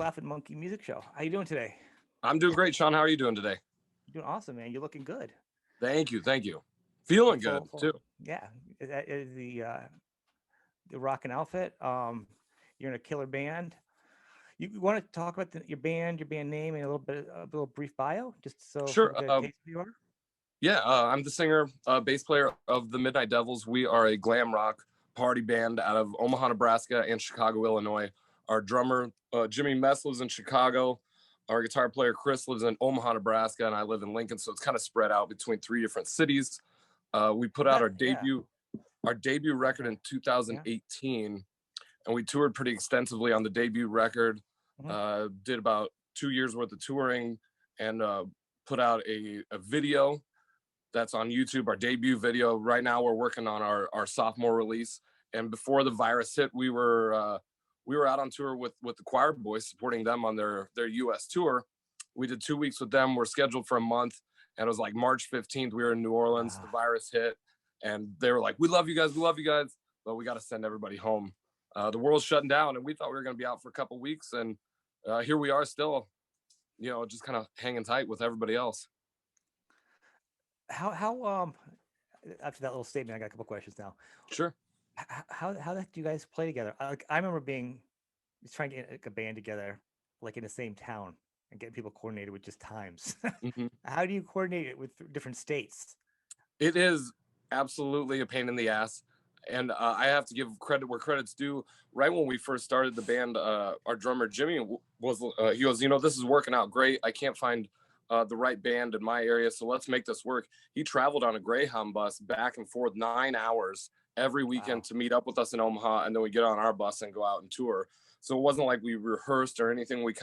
Laughing Monkey Music Show. How you doing today? I'm doing great, Sean. How are you doing today? You're doing awesome, man. You're looking good. Thank you. Thank you. Feeling good Full. too. Yeah, that is the rocking outfit. You're in a killer band. You want to talk about your band name, and a little brief bio, just so Sure. people get a taste of who you are. Yeah, I'm the singer, bass player of the Midnight Devils. We are a glam rock party band out of Omaha, Nebraska, and Chicago, Illinois. Our drummer Jimmy Mess lives in Chicago. Our guitar player Chris lives in Omaha, Nebraska, and I live in Lincoln. So it's kind of spread out between three different cities. We put out Yeah. our debut record in Yeah. 2018, and we toured pretty extensively on the debut record. Mhm. Did about 2 years worth of touring, and put out a video that's on YouTube, our debut video. Right now we're working on our sophomore release. And before the virus hit, we were out on tour with the Choir Boys, supporting them on their US tour. We did 2 weeks with them. We're scheduled for a month, and it was like March 15th. We were in New Orleans. The virus hit, and they were like, "We love you guys. We love you guys, but we got to send everybody home." The world's shutting down, and we thought we were going to be out for a couple weeks, and here we are still, just kind of hanging tight with everybody else. How after that little statement, I got a couple questions now. Sure. How the heck do you guys play together? I remember trying to get like, a band together, like in the same town, and getting people coordinated with just times. Mhm. How do you coordinate it with different states? It is absolutely a pain in the ass. And I have to give credit where credit's due. Right when we first started the band, our drummer Jimmy he goes, this is working out great. I can't find the right band in my area, so let's make this work. He traveled on a Greyhound bus back and forth 9 hours every weekend Wow. to meet up with us in Omaha, and then we get on our bus and go out and tour. So it wasn't like we rehearsed or anything. You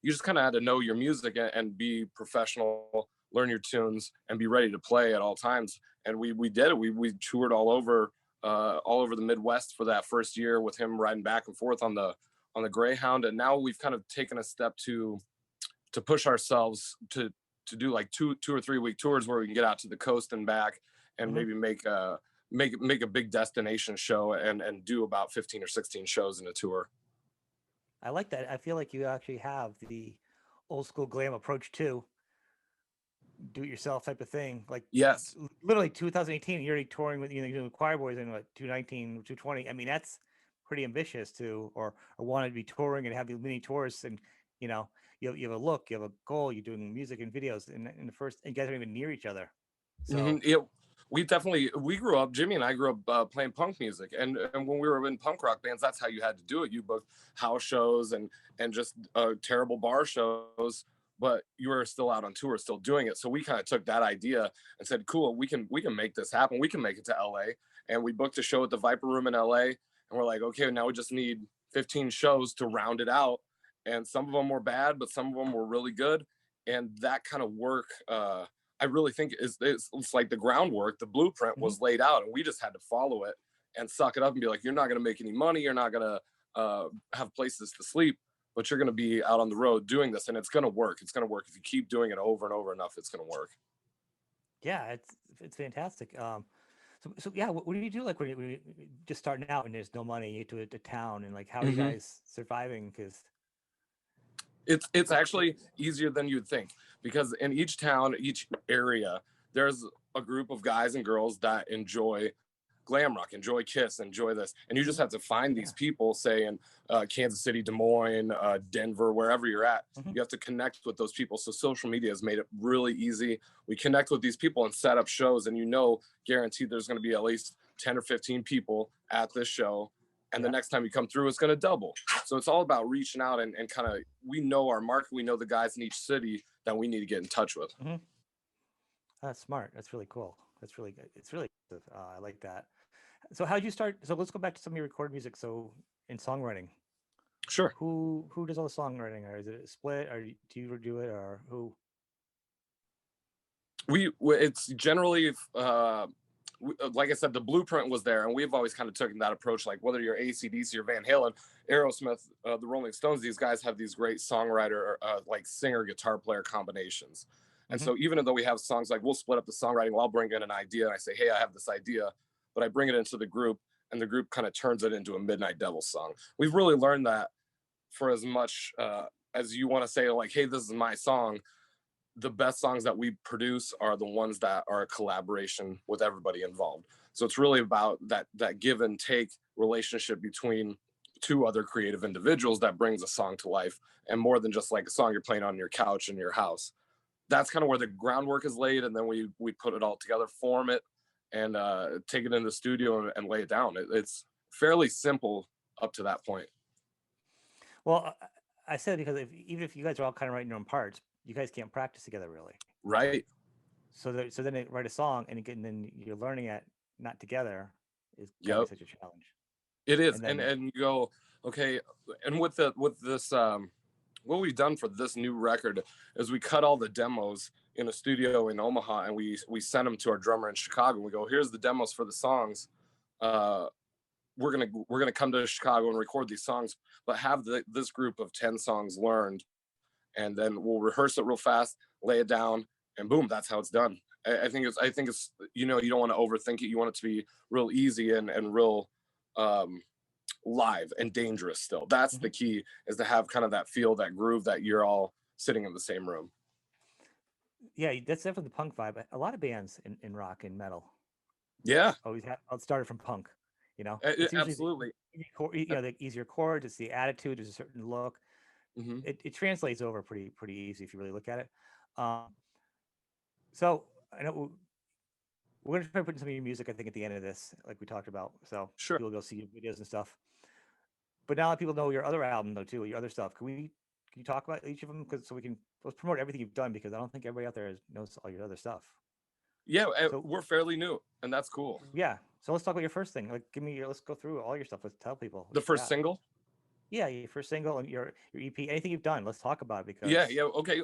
just kind of had to know your music and be professional, learn your tunes, and be ready to play at all times. And we did it. We toured all over the Midwest for that first year with him riding back and forth on the Greyhound. And now we've kind of taken a step to push ourselves to do like 2 or 3 week tours where we can get out to the coast and back, and Mhm. maybe make a big destination show and do about 15 or 16 shows in a tour. I like that. I feel like you actually have the old school glam approach too, do it yourself type of thing. Like Yes. literally 2018, you're already touring with you're doing Choir Boys in what 219, 220. I mean, that's pretty ambitious to or want to be touring and have these mini tours and you know you have a look, you have a goal, you're doing music and videos in the first and you guys aren't even near each other. So Yeah, we grew up. Jimmy and I grew up playing punk music, and when we were in punk rock bands, that's how you had to do it. You booked house shows and just terrible bar shows, but you were still out on tour, still doing it. So we kind of took that idea and said, "Cool, we can make this happen. We can make it to LA." And we booked a show at the Viper Room in LA, and we're like, "Okay, now we just need 15 shows to round it out." And some of them were bad, but some of them were really good. And that kind of work. I really think it's like the groundwork, the blueprint mhm. was laid out, and we just had to follow it and suck it up and be like, you're not going to make any money, you're not going to have places to sleep, but you're going to be out on the road doing this, and it's going to work. It's going to work if you keep doing it over and over enough. It's going to work. Yeah, it's fantastic. So yeah, what do you do like when you just starting out and there's no money, you get to a town and like how are you Mm-hmm. guys surviving? Because It's actually easier than you'd think, because in each town, each area, there's a group of guys and girls that enjoy glam rock, enjoy Kiss, enjoy this, and you just have to find these yeah. people, say in Kansas City, Des Moines, Denver, wherever you're at. Mhm. You have to connect with those people. So social media has made it really easy. We connect with these people and set up shows, and guaranteed there's going to be at least 10 or 15 people at this show, and the Yeah. next time you come through, it's going to double. So it's all about reaching out and kind of, we know our market, we know the guys in each city that we need to get in touch with. Mhm. That's smart. That's really cool. That's really good. It's really good. I like that. So how'd you start? So let's go back to some of your recorded music. So in songwriting, Sure. who does all the songwriting, or is it a split, or do you do it, or who? It's generally like I said, the blueprint was there, and we've always kind of taken that approach. Like whether you're AC/DC or Van Halen, Aerosmith, the Rolling Stones, these guys have these great songwriter, like singer guitar player combinations. And Hmm. so even though we have songs, like we'll split up the songwriting, well, I'll bring in an idea and I say, hey, I have this idea, but I bring it into the group, and the group kind of turns it into a Midnight Devil song. We've really learned that for as much as you want to say, like, hey, this is my song, the best songs that we produce are the ones that are a collaboration with everybody involved. So it's really about that give and take relationship between two other creative individuals that brings a song to life, and more than just like a song you're playing on your couch in your house. That's kind of where the groundwork is laid, and then we put it all together, form it, and take it in the studio and lay it down. It's fairly simple up to that point. Well, I said because even if you guys are all kind of writing your own parts, you guys can't practice together really. Right. So then they write a song and then you're learning it not together is gotta be Yep. such a challenge. It is. And then And you go, okay, and with this what we've done for this new record is we cut all the demos in a studio in Omaha, and we sent them to our drummer in Chicago. We go, here's the demos for the songs. Uh, we're gonna come to Chicago and record these songs, but have this group of 10 songs learned, and then we'll rehearse it real fast, lay it down, and boom, that's how it's done. I think it's you know, you don't want to overthink it. You want it to be real easy and real um, live and dangerous. Still, that's the mhm. key, is to have kind of that feel, that groove, that you're all sitting in the same room. Yeah, that's definitely the punk vibe. A lot of bands in rock and metal Yeah, always have started from punk. You know, it's usually absolutely. the easier chords. It's the attitude. There's a certain look. Hmm. It translates over pretty easy if you really look at it. Um, so I know we're gonna try to put in some of your music. I think at the end of this, like we talked about, so Sure. people go see your videos and stuff. But now that people know your other album though too, your other stuff, can you talk about each of them? Because so we can let's promote everything you've done because I don't think everybody out there knows all your other stuff. Yeah, So we're fairly new, and that's cool. yeah, so let's talk about your first thing. Like, let's go through all your stuff. Let's tell people what The you first got. single. Yeah, your first single and your EP, anything you've done. Let's talk about it Yeah, because yeah, okay.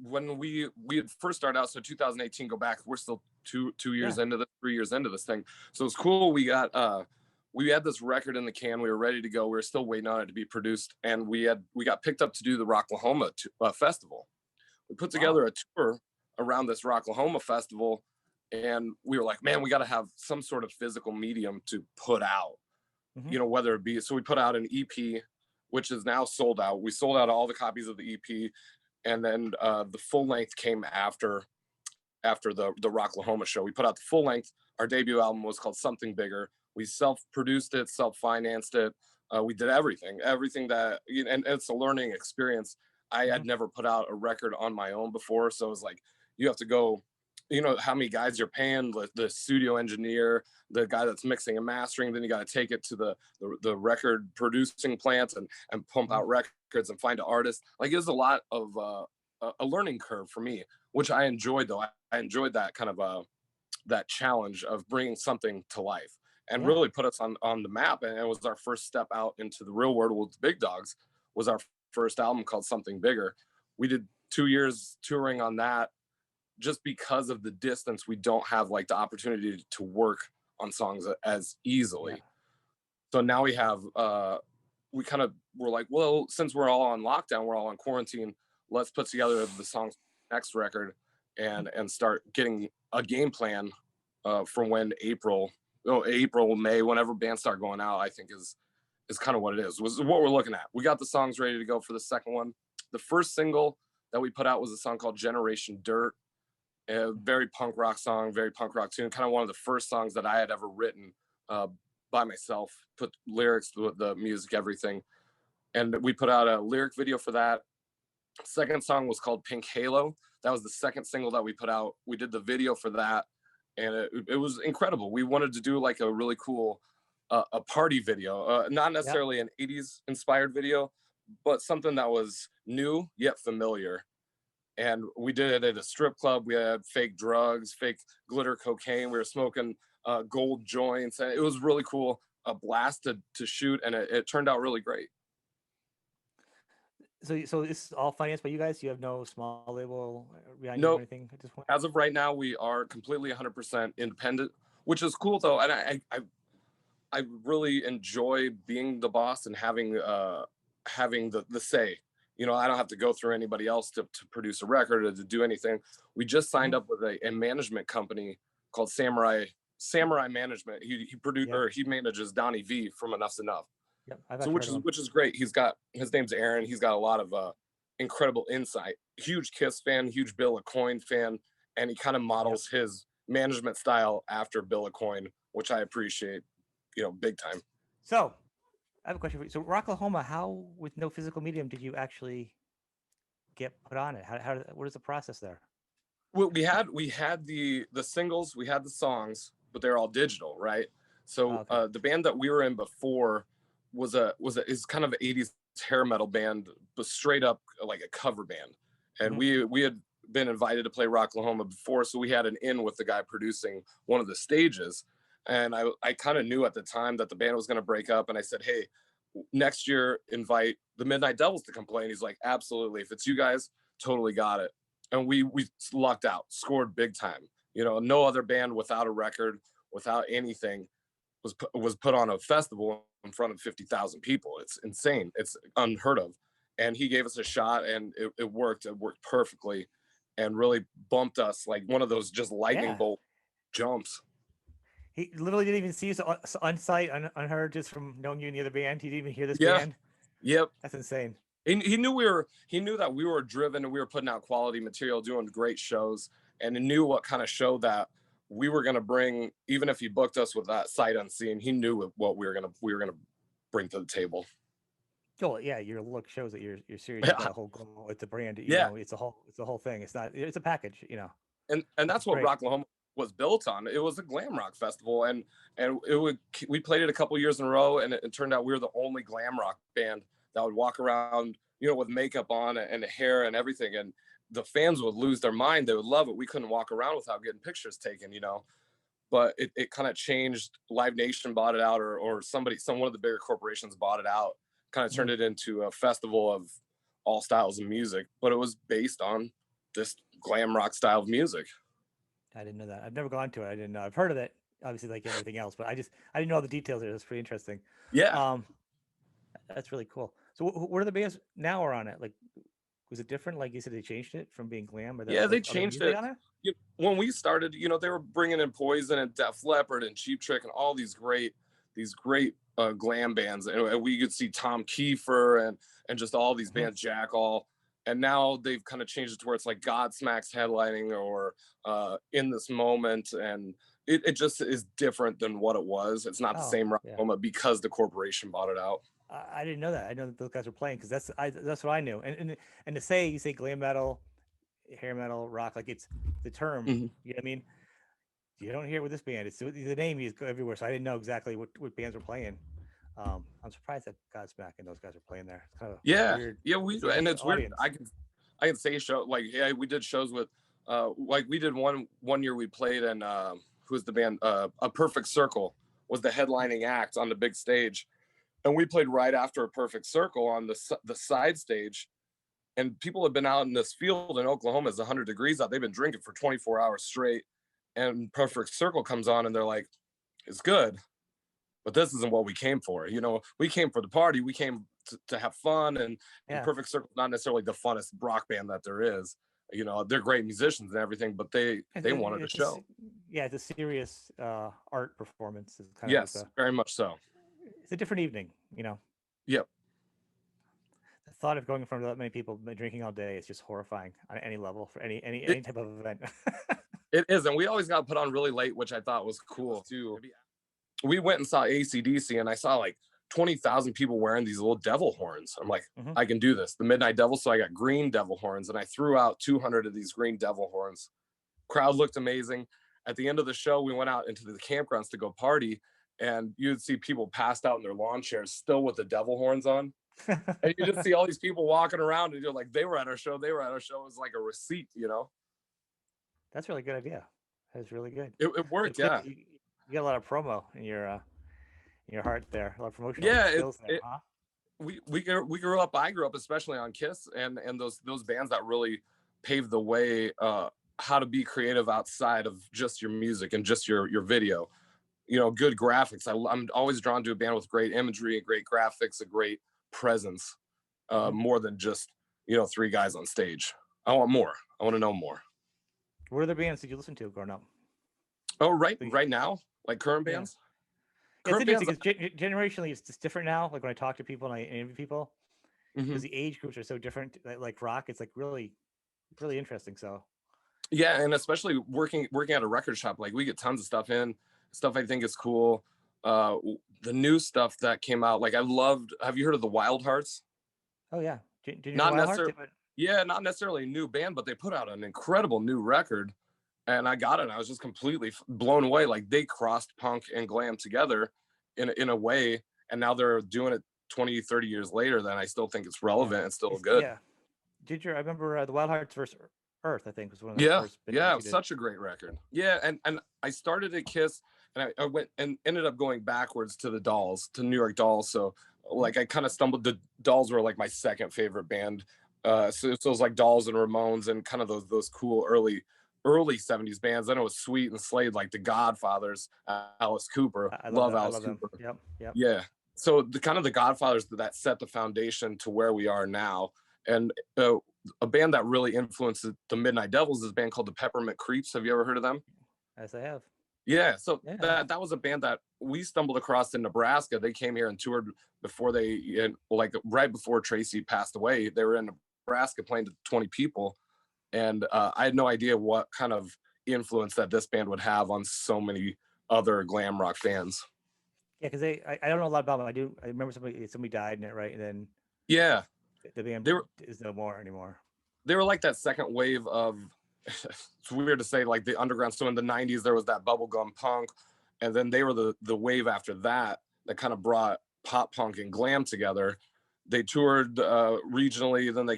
When we had first started out, so 2018, go back, we're still two yeah, years into this, 3 years into this thing. So it's cool. We had this record in the can. We were ready to go. We were still waiting on it to be produced, and we got picked up to do the Rocklahoma festival. We put wow, together a tour around this Rocklahoma festival, and we were like, man, we got to have some sort of physical medium to put out, hmm, you know, whether it be, so we put out an EP, which is now sold out. We sold out all the copies of the EP, and then the full length came after the Rocklahoma show. We put out the full length. Our debut album was called Something Bigger. We self-produced it, self-financed it. We did everything that, and it's a learning experience. I hmm, had never put out a record on my own before, so it was like, you have to go, you know, how many guys you're paying, the studio engineer, the guy that's mixing and mastering. Then you got to take it to the record producing plants and pump hmm, out records and find an artist. Like, it was a lot of a learning curve for me, which I enjoyed though. I enjoyed that kind of that challenge of bringing something to life, and yeah. really put us on the map. And it was our first step out into the real world with the big dogs. Was our first album called Something Bigger. We did 2 years touring on that, just because of the distance. We don't have like the opportunity to work on songs as Yeah. easily. So now we kind of were like, well, since we're all on lockdown, we're all on quarantine, let's put together the songs next record, and start getting a game plan for when April, May, whenever bands start going out. I think is kind of what it is. Was what we're looking at. We got the songs ready to go for the second one. The first single that we put out was a song called Generation Dirt, a very punk rock song, very punk rock tune. Kind of one of the first songs that I had ever written by myself, put lyrics, the music, everything. And we put out a lyric video for that. Second song was called Pink Halo. That was the second single that we put out. We did the video for that, and it was incredible. We wanted to do like a really cool a party video, not Yep. necessarily an 80s inspired video, but something that was new yet familiar. And we did it at a strip club. We had fake drugs, fake glitter cocaine. We were smoking gold joints, and it was really cool. A blast to shoot, and it turned out really great. So this is all financed by you guys. You have no small label behind you or No, anything at this point. as of right now, we are completely 100% independent, which is cool though. And I really enjoy being the boss and having the say. You know, I don't have to go through anybody else to produce a record or to do anything. We just Hmm. signed up with a management company called Samurai Management. He produced, Yep. or he manages Donnie V from Enough's Enough. Yep. I've So actually heard of them. which is great. He's got, his name's Aaron. He's got a lot of incredible insight. Huge Kiss fan, huge Bill Aucoin fan, and he kind of Yep. models his management style after Bill Aucoin, which I appreciate, big time. So I have a question for you. So Rocklahoma, how with no physical medium did you actually get put on it? What is the process there? Well, we had the singles, we had the songs, but they're all digital, right? Oh, So okay. the band that we were in before is kind of an 80s hair metal band, but straight up like a cover band. And Hmm. we had been invited to play Rocklahoma before, so we had an in with the guy producing one of the stages. And I kind of knew at the time that the band was going to break up, and I said, hey, next year invite the Midnight Devils to come play. And he's like, absolutely, if it's you guys, totally got it. And we lucked out, scored big time. No other band without a record, without anything, was put on a festival in front of 50,000 people. It's insane. It's unheard of. And he gave us a shot, and it worked. It worked perfectly, and really bumped us like one of those just lightning Yeah. bolt jumps. He literally didn't even see us on site, unheard, just from knowing you in the other band. He didn't even hear this Yeah. band. Yep. That's insane. He knew that we were driven and we were putting out quality material, doing great shows, and he knew what kind of show that we were going to bring. Even if he booked us with that sight unseen, he knew what we were gonna bring to the table. Oh yeah, your look shows that you're serious. You've Yeah, got a whole goal with the brand. yeah, It's a whole thing. It's a package. and Which is that's what great. Rocklahoma was built on. It was a glam rock festival, and we played it a couple years in a row, and it turned out we were the only glam rock band that would walk around, with makeup on and hair and everything, and the fans would lose their mind. They would love it. We couldn't walk around without getting pictures taken. But it kind of changed. Live Nation bought it out, or one of the bigger corporations bought it out, kind of turned Mhm. it into a festival of all styles of music, but it was based on this glam rock style of music. I didn't know that. I've never gone to it. I didn't know. I've heard of it, obviously, like everything else, but I didn't know all the details there. That's pretty interesting. Yeah, Um, that's really cool. So, what are the bands now are on it? Like, was it different? Like you said, they changed it from being glam, or the yeah, they other changed music it. on it? When we started, they were bringing in Poison and Def Leppard and Cheap Trick and all these great glam bands, and we could see Tom Kiefer and just all these Hmm. bands, Jack All. And now they've kind of changed it to where it's like Godsmack's headlining, or In This Moment, and it just is different than what it was. It's not the Oh, same rock yeah. moment because the corporation bought it out. I didn't know that. I know that those guys were playing because that's what I knew. And to say you say glam metal, hair metal, rock, like it's the term. Mhm. You know what I mean? You don't hear it with this band. It's the name is everywhere, so I didn't know exactly what bands were playing. I'm surprised that Godsmack and those guys are playing there. It's kind of Yeah, weird. yeah, It's a and niche it's weird. audience. I can say show like, yeah, we did shows with like we did one year we played, and who's the band, A Perfect Circle was the headlining act on the big stage, and we played right after A Perfect Circle on the side stage, and people have been out in this field in Oklahoma. It's 100 degrees out. They've been drinking for 24 hours straight, and Perfect Circle comes on, and they're like, it's good, but this isn't what we came for. We came for the party. We came to have fun, and Yeah, Perfect Circle not necessarily the funnest rock band that there is. They're great musicians and everything, but they wanted a show. yeah, it's a serious art performance. It's kind of Yes, very much so. it's a different evening. Yep. The thought of going in front of that many people drinking all day is just horrifying on any level for any It, type of event. it is, and we always got put on really late, which I thought was cool too. We went and saw ACDC, and I saw like 20,000 people wearing these little devil horns. I'm like, Hmm. I can do this. The Midnight Devil. So I got green devil horns, and I threw out 200 of these green devil horns. Crowd looked amazing. At the end of the show, we went out into the campgrounds to go party, and you'd see people passed out in their lawn chairs still with the devil horns on. And you just see all these people walking around, and you're like, they were at our show. They were at our show. It was like a receipt. That's a really good idea. That's really good. It So worked, clearly yeah. you got a lot of promo in your heart there, a lot of promotional Yeah, skills there, huh? we grew up. I grew up especially on Kiss, and those bands that really paved the way, how to be creative outside of just your music and just your video. Good graphics. I'm always drawn to a band with great imagery and great graphics, a great presence, Hmm. more than just three guys on stage. I want more. I want to know more. What other bands did you listen to growing up? Oh, right, The- right now, like current yeah. bands. It's Current bands. interesting because generationally it's just different now. Like when I talk to people and I interview people, Hmm. because the age groups are so different. Like rock, it's like really interesting. So Yeah, and especially working at a record shop, like we get tons of stuff in, stuff I think is cool. The new stuff that came out, like I loved. Have you heard of the Wild Hearts? oh yeah, Junior Not Wild Hearts. necessarily, yeah, not necessarily a new band, but they put out an incredible new record, and I got it. And I was just completely blown away. Like they crossed punk and glam together in a way, and now they're doing it 20, 30 years later. Then I still think it's Yeah, relevant and still it's good. yeah. I remember the Wild Hearts versus Earth. I think was one of the Yeah, first yeah, bands it you was did. such a great record. Yeah, and I started at Kiss, and I went and ended up going backwards to the Dolls, to New York Dolls. So Mhm. like I kind of stumbled. The Dolls were like my second favorite band. So it was like Dolls and Ramones and kind of those cool early 70s bands. Then it was Sweet and Slade, like the Godfathers, Alice Cooper. I love Love that. I Alice love them. Cooper. Yep, yep. Yeah. So the kind of the Godfathers that set the foundation to where we are now. And a band that really influenced the Midnight Devils is a band called the Peppermint Creeps. Have you ever heard of them? As I have. Yeah, so Yeah. that was a band that we stumbled across in Nebraska. They came here and toured before like right before Tracy passed away. They were in Nebraska playing to 20 people, and I had no idea what kind of influence that this band would have on so many other glam rock fans. Yeah, because I don't know a lot about them. I remember somebody died in it, right? And then Yeah, the band they were is no more anymore. they were like that second wave of it's weird to say, like the underground. So in the 90s there was that bubblegum punk, and then they were the wave after that that kind of brought pop punk and glam together. They toured regionally, then they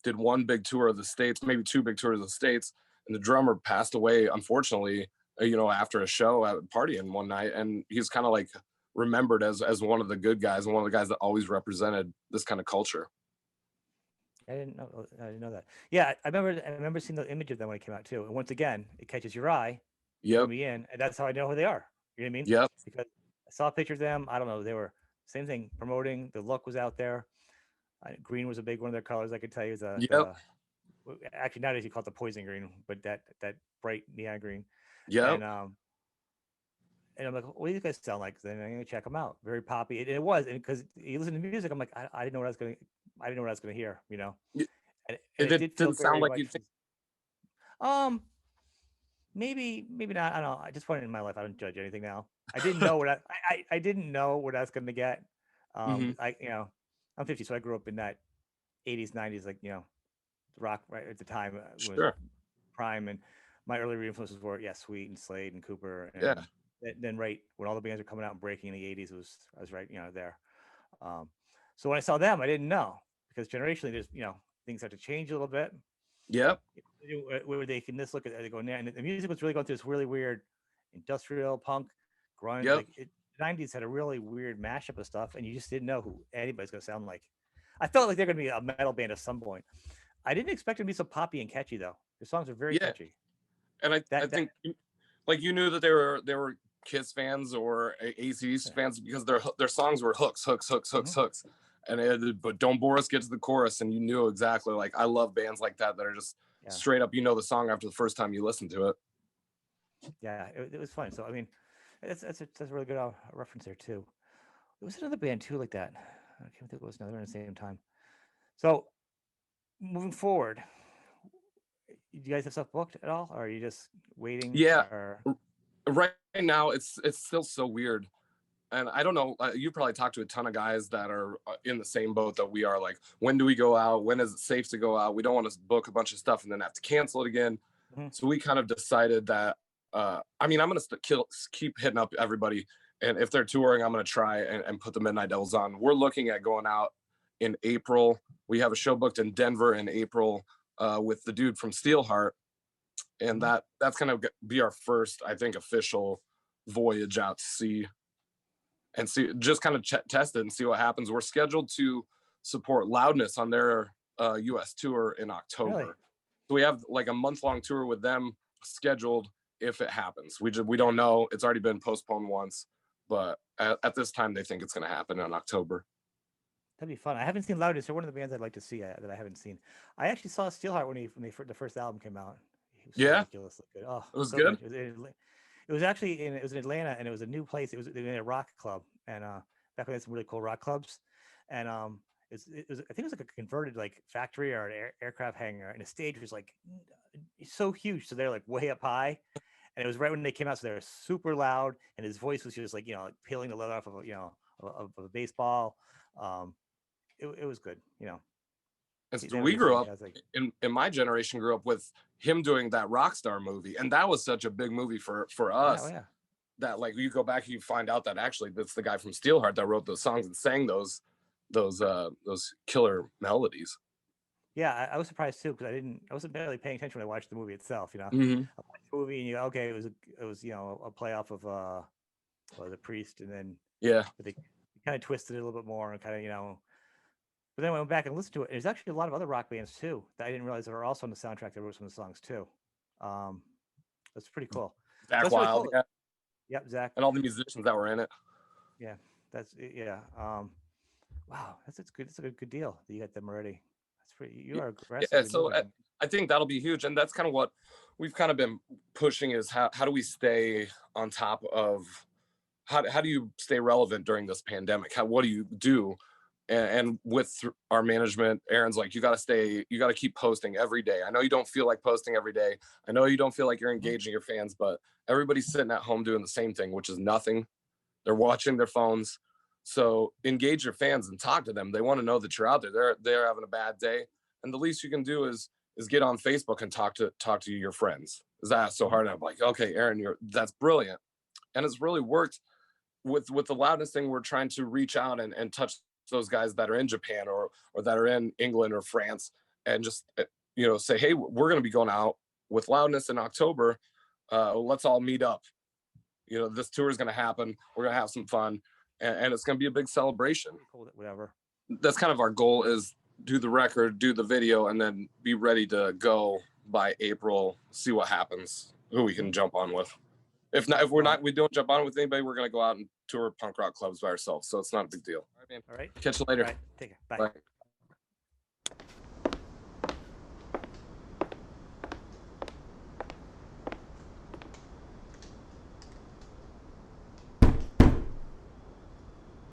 did one big tour of the states, maybe two big tours of the states, and the drummer passed away, unfortunately, after a show at partying one night. And he's kind of like remembered as one of the good guys and one of the guys that always represented this kind of culture. I didn't know that. Yeah, I remember seeing the image of them when it came out too. And once again, it catches your eye, drew Yep. me in, and that's how I know who they are. You know what I mean? Yep. Because I saw a picture of them. I don't know. They were same thing promoting. The look was out there. Green was a big one of their colors. I could tell you Yep. the actually nowadays you call it the poison green, but that bright neon green. Yep. And and I'm like, what do you guys sound like? Then I'm gonna check them out. Very poppy. It was, because you listen to music, I'm like, I didn't know what I didn't know what I was gonna hear. And it did feel Didn't sound very like you much. think. Um, maybe not. I don't know. At this point in my life, I don't judge anything now. I didn't know what I didn't know what I was gonna get. Hmm. I'm 50, so I grew up in that 80s, 90s, like rock right at the time was Sure. prime, and my early influences were Sweet and Slade and Cooper, Yeah. and then right when all the bands were coming out and breaking in the 80s, I was right there. Um, so when I saw them, I didn't know, because generationally there's things have to change a little bit Yep. where they can just look at it, they go, and the music was really going through this really weird industrial punk grunge, Yep. like the 90s had a really weird mashup of stuff, and you just didn't know who anybody's going to sound like. I felt like they're going to be a metal band at some point. I didn't expect it to be so poppy and catchy though. The songs are very Yeah. catchy. And I That think like you knew that they were Kiss fans or ACDC yeah. fans because their songs were hooks, hooks, hooks, hooks, Mhm. hooks. But Don't Bore Us, get to the chorus, and you knew exactly. Like I love bands like that are just Yeah, straight up. You know the song after the first time you listen to it. yeah, it was fun. So I mean, that's a really good reference there too. There was another band too like that. I can't think it was another at the same time. So moving forward, do you guys have stuff booked at all, or are you just waiting? Yeah. Or Right now, it's still so weird, and I don't know. You probably talked to a ton of guys that are in the same boat that we are. Like, when do we go out? When is it safe to go out? We don't want to book a bunch of stuff and then have to cancel it again. Mhm. So we kind of decided that. I mean, I'm gonna keep hitting up everybody, and if they're touring, I'm gonna try and put the Midnight Devils on. We're looking at going out in April. We have a show booked in Denver in April with the dude from Steelheart, and Mhm. that's gonna be our first, I think, official voyage out to see and see, just kind of test it and see what happens. We're scheduled to support Loudness on their U.S. tour in Really? October, so we have like a month-long tour with them scheduled if it happens. We don't know. It's already been postponed once, but at this time they think it's going to happen in October. That'd be fun. I haven't seen Loudness. They're one of the bands I'd like to see that I haven't seen. I actually saw Steelheart the first album came out. He was so Yeah, ridiculously good. Oh, it was so good. good. It was actually it was in Atlanta, and it was a new place. It was in a rock club, and back when they had some really cool rock clubs, and I think it was like a converted like factory or an aircraft hangar, and the stage was like so huge, so they're like way up high, and it was right when they came out, so they were super loud, and his voice was just like like peeling the leather off of of a baseball. Um, it was good, And so They have a we good grew up fantastic. in my generation grew up with him doing that rock star movie, and that was such a big movie for Yeah, oh us yeah, that like you go back and you find out that actually that's the guy from Steelheart that wrote those songs and sang those killer melodies. yeah. I was surprised too because I wasn't barely paying attention when I watched the movie itself. Mm-hmm. I watched the movie and okay, it was a playoff of the Priest, and then Yeah, but they kind of twisted it a little bit more and kind of But then I went back and listened to it. There's actually a lot of other rock bands too that I didn't realize that are also on the soundtrack that wrote some of the songs too. Um, that's pretty cool. So Zach that's really Wild, cool. yeah, Yep, Zach. and all the musicians that were in it. Yeah, yeah. Wow, that's good. That's a good deal that you got them already. That's pretty. You are Yeah, aggressively so moving. I think that'll be huge, and that's kind of what we've kind of been pushing is how do we stay on top of how do you stay relevant during this pandemic? What do you do? And with our management, Aaron's like, you got to keep posting every day. I know you don't feel like posting every day. I know you don't feel like you're engaging your fans, but everybody's sitting at home doing the same thing, which is nothing. They're watching their phones. So engage your fans and talk to them. They want to know that you're out there. They're having a bad day, and the least you can do is get on Facebook and talk to your friends. Is that so hard? And I'm like, okay, Aaron, that's brilliant, and it's really worked with the loudness thing. We're trying to reach out and touch those guys that are in Japan or that are in England or France, and just say, hey, we're going to be going out with loudness in October. Let's all meet up. This tour is going to happen. We're going to have some fun, and it's going to be a big celebration. Whatever. That's kind of our goal: is do the record, do the video, and then be ready to go by April. See what happens. Who we can jump on with. If we don't jump on with anybody, we're going to go out and tour punk rock clubs by ourselves. So it's not a big deal. All right. Catch you later. All right. Take care. Bye. Bye.